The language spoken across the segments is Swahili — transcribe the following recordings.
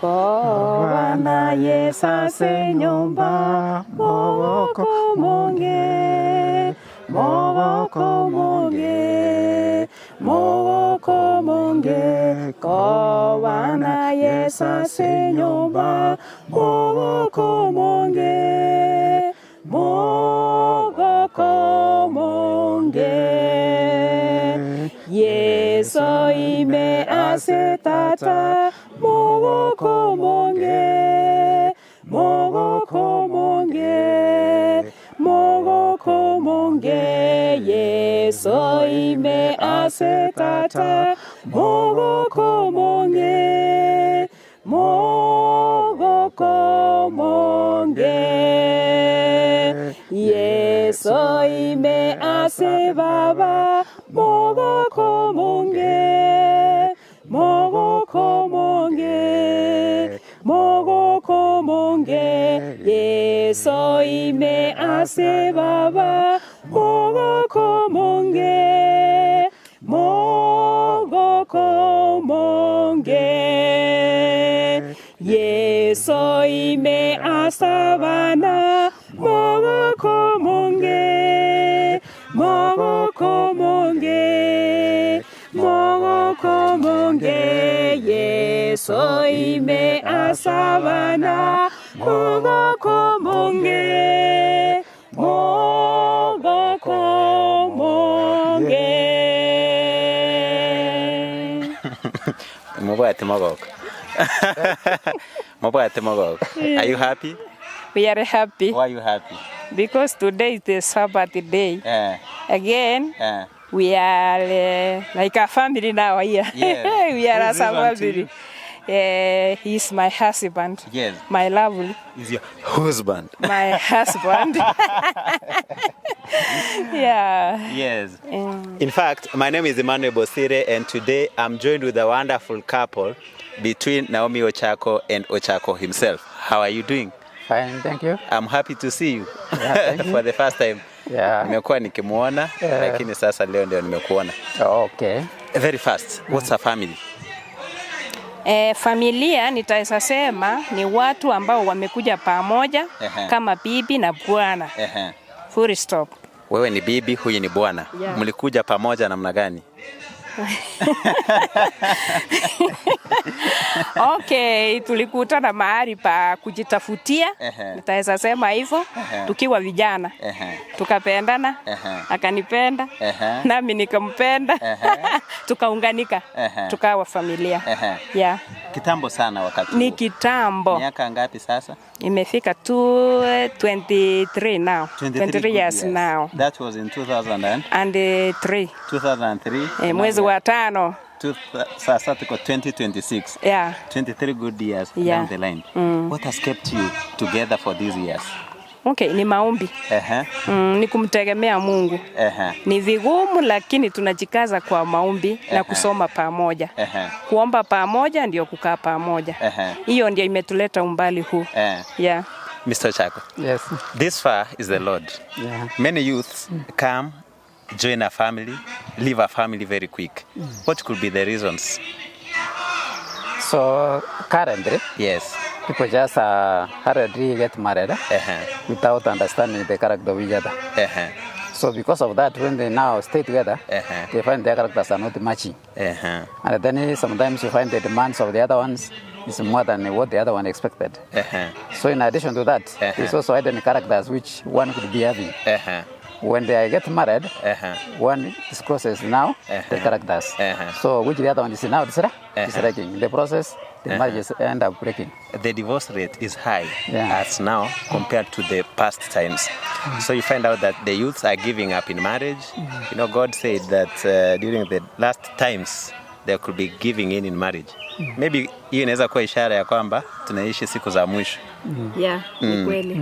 Wana yesase nyomba mogoko monge mogoko monge mogoko monge ko wana yesase nyomba mogoko monge mogoko monge yeso ime asetata mogoko monge mogoko monge mogoko monge yeso ime asetata mogoko monge mogoko monge yeso ime ase baba mogoko monge mogoko monge mogoko monge yeso ime ase baba mogoko monge mogoko monge yeso ime asabana mogoko monge mogoko monge mogoko monge yeso ime asabana mogoko monge mogoko monge. Are you happy? We are happy. Why are you happy? Because today is the Sabbath day. Again, we are like a family now here. Yes. We are as a family. He's my husband. Yes. My lovely. He's your husband. My husband. Yeah. Yes. In fact, my name is Emmanuel Bosire, and today I'm joined with a wonderful couple between Naomi Ochako and Ochako himself. How are you doing? Fine, thank you. I'm happy to see you. Yeah, thank you. For the first time. Yeah. Nimekuwa nikimuona, lakini sasa leo ndio nimekuona. Okay. Very fast. What's a family? Familia nitaweza sema ni watu ambao wamekuja pamoja kama bibi na bwana. Full stop. Wewe ni bibi, huyu ni bwana. Yeah. Mlikuja pamoja namna gani? Okay, tulikutana mahali pa kujitafutia. Nitaweza sema hivyo. Tukiwa vijana. Tukapendana. Akanipenda. Nami nikampenda. Tukaunganika. Tukawa familia. Yeah. Kitambo sana wakati. Ni kitambo. Miaka ngapi sasa? Imefika 23 now. 23 years now. That was in 2003. 2003. Mwezi wa 5. Sasa tuko 2026. Yeah. 23 good years down the line. What has kept you together for these years? Okay, ni maombi. Ni kumtegemea Mungu. Ni vigumu lakini tunajikaza kwa maombi na kusoma pamoja. Kuomba pamoja ndio kukaa pamoja. Hiyo ndio imetuleta umbali huu. Yeah. Mr. Chako. Yes. This far is the Lord. Yeah. Many youths come, join a family, leave a family very quick. What could be the reasons? So currently, yes, people just hurriedly get married without understanding the character of each other. So because of that, when they now stay together, they find their characters are not matching. And then sometimes you find the demands of the other ones is more than what the other one expected. So in addition to that, there's also hidden characters which one could be having. When they get married, one discloses now the characters. So which the other one is now disliking. In the process, the marriages end up breaking. The divorce rate is high as now compared to the past times. So you find out that the youths are giving up in marriage. You know, God said that during the last times they could be giving in marriage. Maybe hiyo inaweza kuwa ishara ya kwamba tunaishi siku za mwisho. Yeah, ni kweli.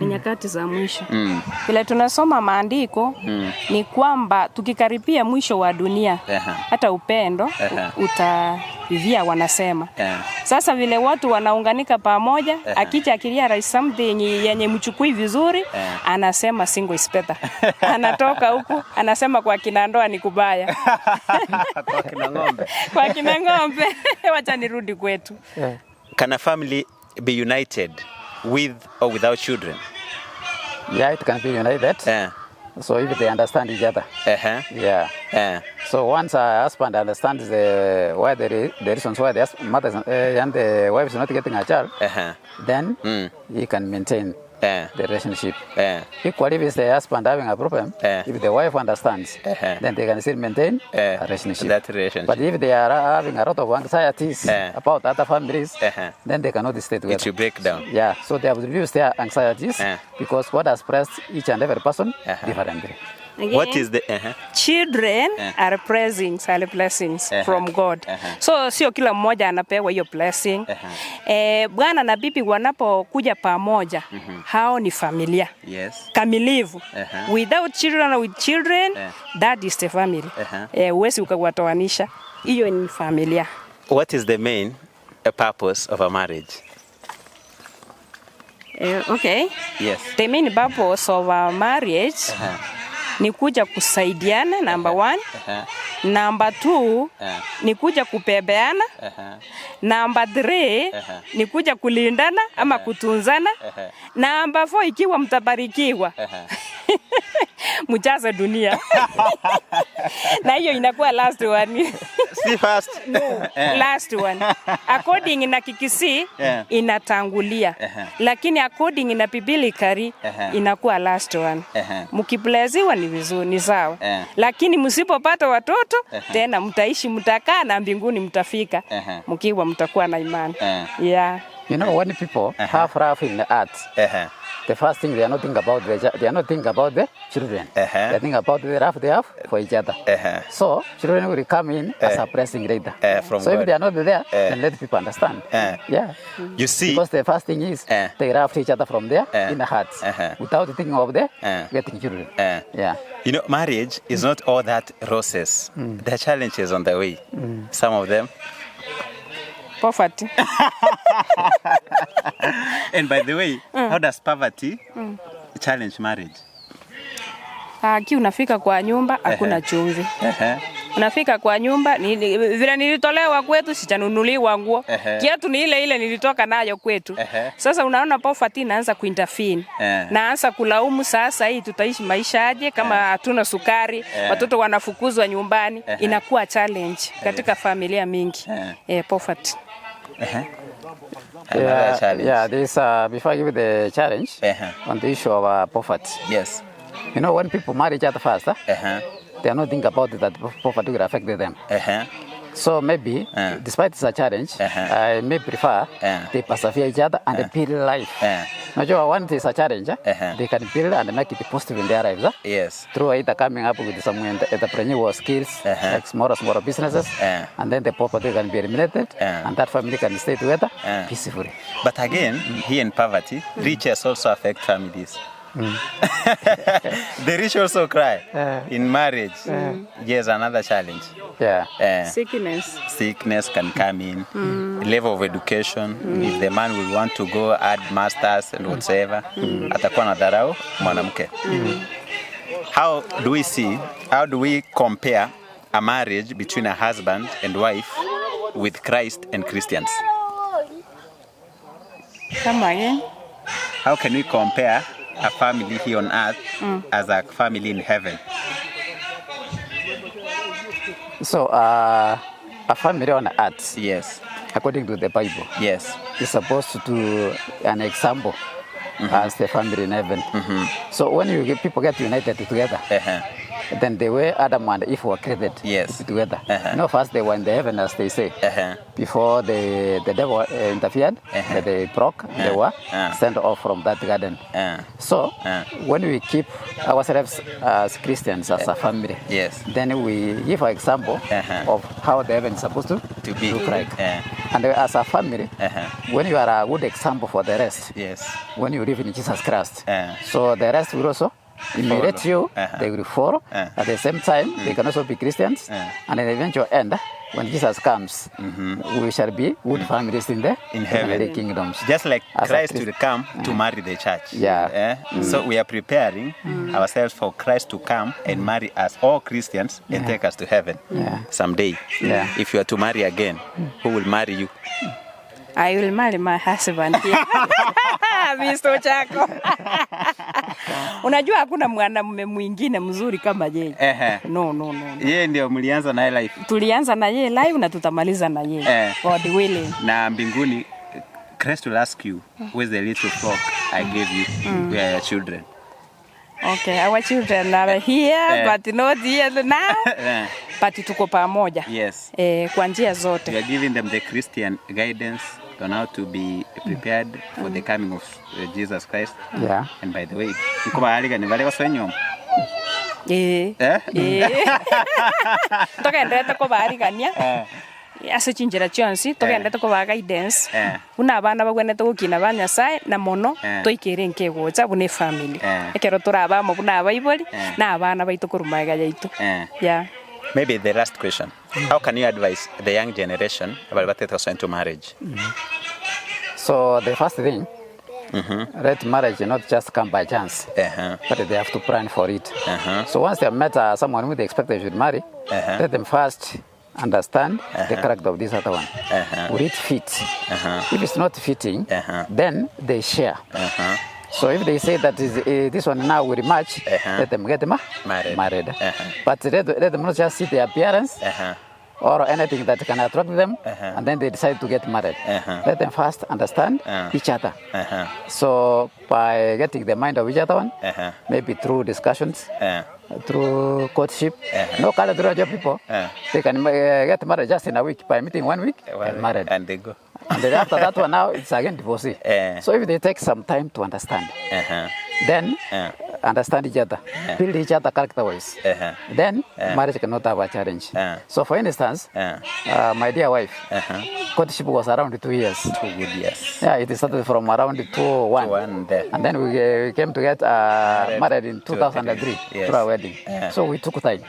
Ni nyakati za mwisho. Bila tunasoma maandiko ni kwamba tukikaribia mwisho wa dunia hata upendo via wanasema. Sasa vile watu wanaunganika pamoja, akicha akilia something yenye mchukui vizuri, anasema single is better. Anatoka huku, anasema kwa kina ndoa ni kubaya. Kwa kina ng'ombe. Kwa kina ng'ombe, wacha nirudi kwetu. Can a family be united with or without children? Yeah, it can be united. So if they understand each other. Yeah. So once a husband understands why the reasons why the mother and the wife is not getting a child, then he can maintain the relationship. Equally, if the husband having a problem, if the wife understands, then they can still maintain a relationship. That relationship. But if they are having a lot of anxieties about other families, then they cannot stay together. It will break down. Yeah, so they have to reduce their anxieties because God has pressed each and every person differently. Again, what is the children are blessings from God. So sio kila mmoja anapewa hiyo blessing. Bwana na bibi wanapokuja pamoja, hao ni familia. Kamilivu. Without children or with children, that is the family. Huwezi ukawatoanisha. Hiyo ni familia. What is the main purpose of a marriage? Okay. Yes. The main purpose of a marriage ni kuja kusaidiana, number 1. Number 2, ni kuja kupebeana. Number 3, ni kuja kulindana ama kutunzana. Number 4, ikiwa mtabarikiwa, mjaze dunia. Na hiyo inakuwa last one. See first. No, last one. According na kikisi inatangulia. Lakini according na biblically inakuwa last one. Mkibleziwa ni vizuri, ni sawa. Lakini msipopata watoto, tena mtaishi, mtakaa na mbinguni mtafika. Mkiwa mtakuwa na imani. Yeah. You know, when people have rough in the arts, the first thing they are not thinking about the children. They think about the rough they have for each other. So children will come in as a blessing later. So God. If they are not there, then let people understand. Yeah. You see, because the first thing is they rough each other from there in the hearts without thinking of the getting children. Yeah. You know, marriage is not all that roses. There are challenges on the way. Some of them. Poverty. And by the way, how does poverty challenge marriage? Unafika kwa nyumba hakuna chumvi. Unafika kwa nyumba vile nilitolewa kwetu sichanunuliwa nguo. Kiatu ni ile nilitoka nayo kwetu. Sasa unaona poverty inaanza kuintervene. Naanza kulaumu sasa hii tutaishi maisha aje kama hatuna sukari, watoto wanafukuzwa nyumbani, inakuwa challenge katika familia mingi. Poverty. Yeah, this before I give the challenge on the issue of poverty. Yes. You know, when people marry each other first, they are not thinking about it, that poverty will affect them. So maybe, despite it's a challenge, I may prefer they persevere each other and they build life. Now, when it's a challenge, they can build and make it positive in their lives. Yes. Through either coming up with some entrepreneurial skills, like smaller businesses, and then the poverty can be eliminated, and that family can stay together peacefully. But again, here in poverty, riches also affect families. The rich also cry in marriage. Yes, another challenge. Sickness can come in. Level of education. If the man will want to go add masters and whatever, atakuwa na dharau mwanamke. How do we compare a marriage between a husband and wife with Christ and Christians? Come again. How can we compare a family here on earth as a family in heaven? So, a family on earth, yes, according to the Bible, yes, is supposed to do an example as the family in heaven. So, when people get united together, then the way Adam and Eve were created together. You know, first they were in the heaven, as they say. Before the devil interfered, they broke, they were sent off from that garden. So, when we keep ourselves as Christians, as a family, then we give an example of how the heaven is supposed to look like. And as a family, when you are a good example for the rest, when you live in Jesus Christ, so the rest will also immediate you, they will follow. At the same time, they can also be Christians. And in the eventual end, when Jesus comes, we shall be good families in heavenly kingdoms. Just like Christ will come to marry the church. So we are preparing ourselves for Christ to come and marry us, all Christians, and take us to heaven someday. If you are to marry again, who will marry you? I will marry my husband here. Mr. Chako. Unajua hakuna mwanamume mwingine mzuri kama yeye. No. Yeye ndio mlianza na yeye life. Tulianza na yeye live na tutamaliza na yeye. God willing. Na mbinguni Christ will ask you, where's the little flock I gave you? Where are your children? Okay, our children are here, but not here now. But tuko pamoja. Yes. Kwa njia zote. We are giving them the Christian guidance on how to be prepared for the coming of Jesus Christ. And by the way, niko bahaliga ni vale waswenyo. Tokendete ko baharigania. Ase chinjira chionsi tokendete ko ba guidance. Una abana bagwenete gukina ba Nyasaye na mono toikire nkegocha bune family. Ekero turaba mo buna abaibori na abana baitu kurumaga yaitu. Maybe the last question. How can you advise the young generation about what they into marriage? So the first thing, let marriage not just come by chance, but they have to plan for it. So once they have met someone who they expect they should marry, let them first understand the character of this other one. Will it fit? If it's not fitting, then they share. So if they say that this one now will match, let them get married. But let them not just see the appearance or anything that can attract them, and then they decide to get married. Let them first understand each other. So by getting the mind of each other one, maybe through discussions, through courtship, no color people, they can get married just in a week by meeting 1 week and married. And they go. And then after that one now it's again divorcee. So if they take some time to understand, then understand each other, build each other character-wise, then marriage cannot have a challenge. So for instance, my dear wife, courtship was around 2 years. 2 good years. Yeah, it started from around 2001. And then we came to get married in 2003 for our wedding. So we took time.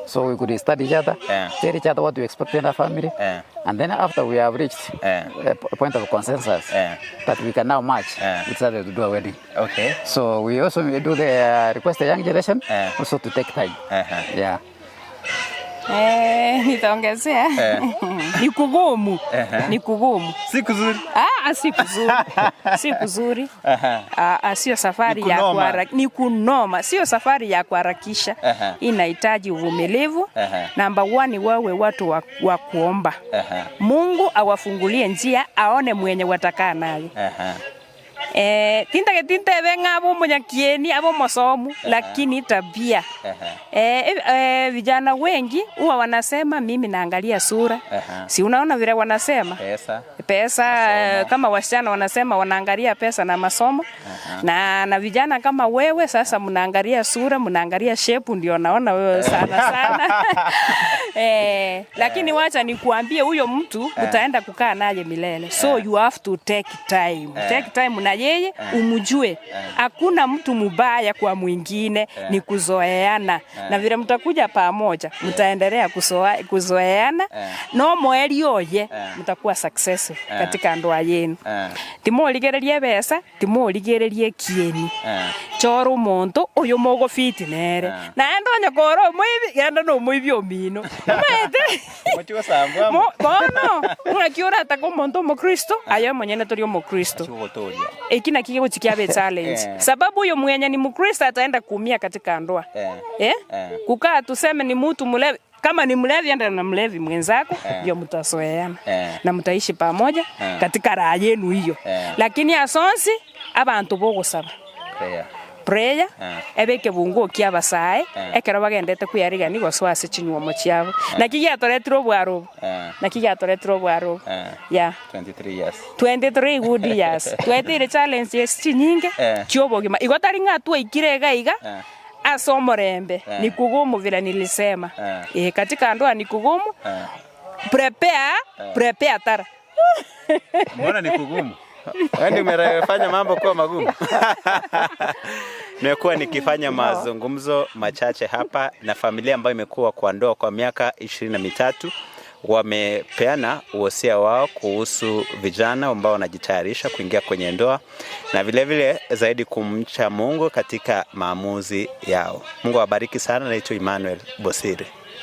So we could study each other, tell each other what we expect in our family. And then after we have reached a point of consensus that we can now match, we decided to do a wedding. Okay. So we also do the request the young generation also to take time. Nitaongezea. Ni kugumu. Ni kugumu. Si kuzuri. Si kuzuri. Si kuzuri. Sio safari ya kuharakisha. Ni kunoma. Sio safari ya kuharakisha. Inahitaji uvumilivu. Number 1 wawe watu wa kuomba. Mungu awafungulie njia, aone mwenye watakaa naye. Tinta venga abo mwenyakieni abo masomo lakini tabia. Vijana wengi huwa wanasema mimi naangalia sura. Si unaona vile wanasema? Pesa kama wasichana wanasema wanaangalia pesa na masomo. Na vijana kama wewe sasa mnaangalia sura, mnaangalia shape ndio naona wewe sana. Lakini wacha nikuambie huyo mtu utaenda kukaa naye milele. So you have to take time. Take time na yeye umjue. Hakuna mtu mubaya kwa mwingine, ni kuzoeana. Na vile mtakuja pamoja, mtaendelea kuzoeana. No mweli oye, mtakuwa successful katika ndoa yenu. Timoligererie pesa, timoligererie kieni. Choro monto oyo mogo fit nere. Na endo nyakoro mwivi, yanda no mwivi omino. Mete. Mochiwa sambwa. Bono, unakiora atako monto mo Kristo, ayo mwenyene tori mo Kristo. Ikina kiko chikiabe challenge. Sababu huyo mwenye ni Mkristo ataenda kuumia katika ndoa. Kukaa tuseme ni mtu mlevi, kama ni mlevi enda na mlevi mwenzako ndio mtasoeana na mtaishi pamoja katika raha yenu hiyo. Lakini asonsi abantu bogosaba. Prayer ebeke bungo kiabasae ekero bagendete kuyariga ni goswase chinyuomo chiabo na kigyatoretro bwaro na kigyatoretro bwaro 23 good years twetire challenges chinyinge chiobogima igotari ng'atu ikirega iga asomorembe ni kugumu vile nilisema katika ndoa ni kugumu. Prepare tara. Mbona ni kugumu? Yaani umefanya mambo kwa magumu. Nimekuwa nikifanya mazungumzo machache hapa na familia ambayo imekuwa kwa ndoa kwa miaka 23. Wamepeana wosia wao kuhusu vijana ambao wanajitayarisha kuingia kwenye ndoa na vile vile zaidi kumcha Mungu katika maamuzi yao. Mungu awabariki sana. Naitwa Emmanuel Bosiri.